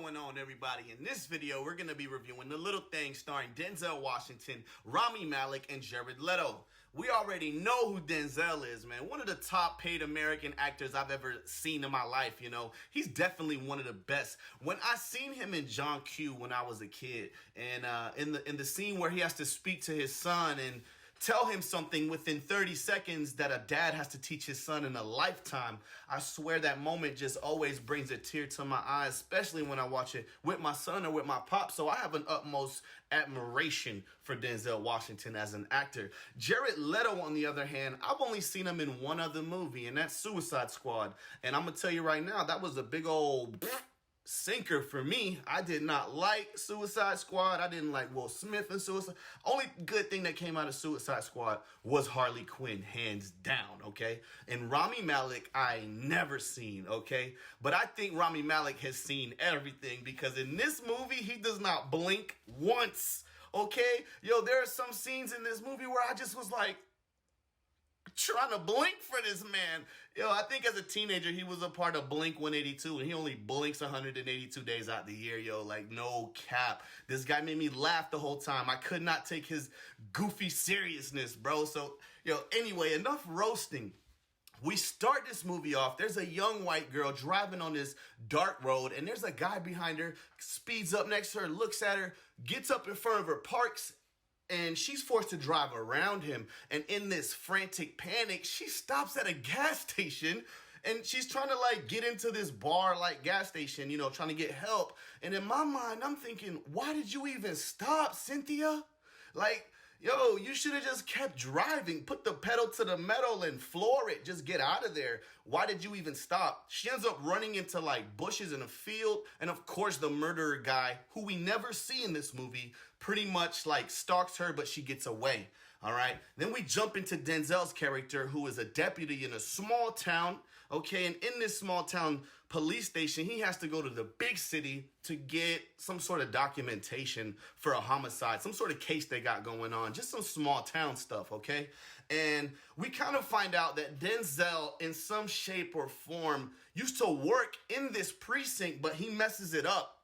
going on, everybody? In this video, we're going to be reviewing The Little Thing starring Denzel Washington, Rami Malek, and Jared Leto. We already know who Denzel is, man. One of the top paid American actors I've ever seen in my life, you know. He's definitely one of the best. When I seen him in John Q when I was a kid, and in the scene where he has to speak to his son and tell him something within 30 seconds that a dad has to teach his son in a lifetime, I swear that moment just always brings a tear to my eye, especially when I watch it with my son or with my pop. So I have an utmost admiration for Denzel Washington as an actor. Jared Leto, on the other hand, I've only seen him in one other movie, and that's Suicide Squad. And I'm going to tell you right now, that was a big old sinker for me. I did not like Suicide Squad. I didn't like Will Smith in Suicide. Only good thing that came out of Suicide Squad was Harley Quinn, hands down, okay? And Rami Malek, I never seen, okay? But I think Rami Malek has seen everything, because in this movie, he does not blink once, okay? Yo, there are some scenes in this movie where I just was like, trying to blink for this man. Yo, I think as a teenager, he was a part of Blink 182, and he only blinks 182 days out the year, yo. Like, no cap. This guy made me laugh the whole time. I could not take his goofy seriousness, bro. So, yo, anyway, enough roasting. We start this movie off. There's a young white girl driving on this dark road, and there's a guy behind her, speeds up next to her, looks at her, gets up in front of her, parks, and she's forced to drive around him. And in this frantic panic, she stops at a gas station, and she's trying to like get into this bar like gas station, you know, trying to get help. And in my mind, I'm thinking, why did you even stop, Cynthia? Like, yo, you should have just kept driving. Put the pedal to the metal and floor it. Just get out of there. Why did you even stop? She ends up running into like bushes in a field. And of course, the murderer guy, who we never see in this movie, pretty much like stalks her, but she gets away. All right. Then we jump into Denzel's character, who is a deputy in a small town. Okay. And in this small town police station, he has to go to the big city to get some sort of documentation for a homicide, some sort of case they got going on, just some small town stuff. Okay. And we kind of find out that Denzel, in some shape or form, used to work in this precinct, but he messes it up.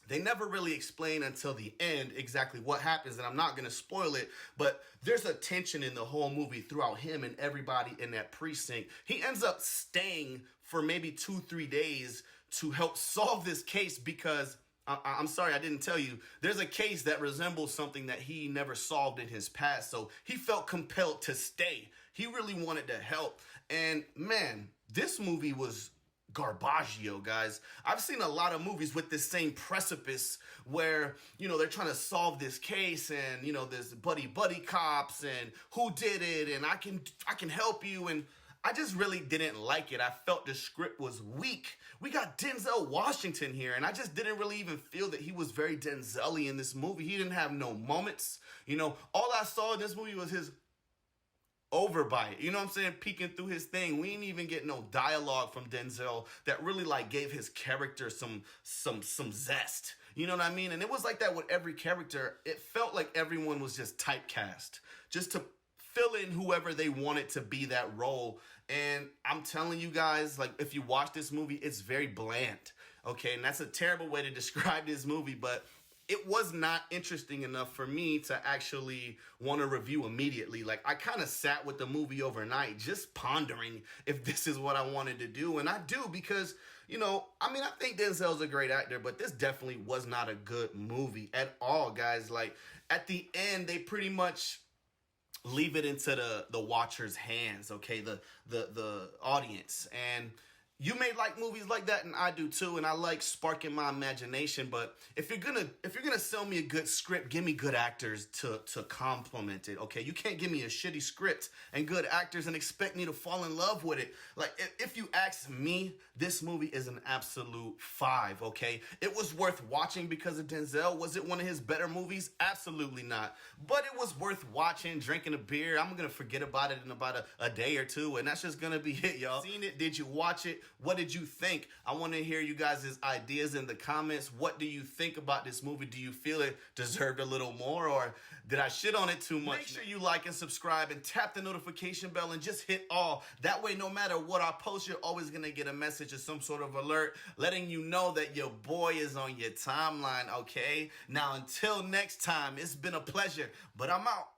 They never really explain until the end exactly what happens, and I'm not going to spoil it, but there's a tension in the whole movie throughout him and everybody in that precinct. He ends up staying for maybe 2-3 days to help solve this case, because I'm sorry, I didn't tell you, there's a case that resembles something that he never solved in his past, so he felt compelled to stay. He really wanted to help, and man, this movie was garbaggio, guys. I've seen a lot of movies with this same precipice where, you know, they're trying to solve this case, and, you know, there's buddy cops and who did it, and I can help you, and I just really didn't like it. I felt the script was weak. We got Denzel Washington here, and I just didn't really even feel that he was very Denzel-y in this movie. He didn't have no moments. You know, all I saw in this movie was his overbite, you know what I'm saying, peeking through his thing. We didn't even get no dialogue from Denzel that really like gave his character some zest, you know what I mean? And it was like that with every character. It felt like everyone was just typecast just to fill in whoever they wanted to be that role. And I'm telling you guys, like, if you watch this movie, it's very bland, okay? And that's a terrible way to describe this movie, but it was not interesting enough for me to actually want to review immediately. Like, I kind of sat with the movie overnight just pondering if this is what I wanted to do. And I do, because, you know, I mean, I think Denzel's a great actor, but this definitely was not a good movie at all, guys. Like, at the end, they pretty much leave it into the watcher's hands, okay, the audience. And you may like movies like that, and I do too, and I like sparking my imagination. But if you're gonna sell me a good script, give me good actors to complement it. Okay, you can't give me a shitty script and good actors and expect me to fall in love with it. Like, if you ask me, this movie is an absolute 5. Okay, it was worth watching because of Denzel. Was it one of his better movies? Absolutely not. But it was worth watching, drinking a beer. I'm gonna forget about it in about a day or two, and that's just gonna be it, y'all. Seen it? Did you watch it? What did you think? I want to hear you guys' ideas in the comments. What do you think about this movie? Do you feel it deserved a little more, or did I shit on it too much? Make sure you like and subscribe and tap the notification bell and just hit all. That way, no matter what I post, you're always going to get a message or some sort of alert letting you know that your boy is on your timeline, okay? Now, until next time, it's been a pleasure, but I'm out.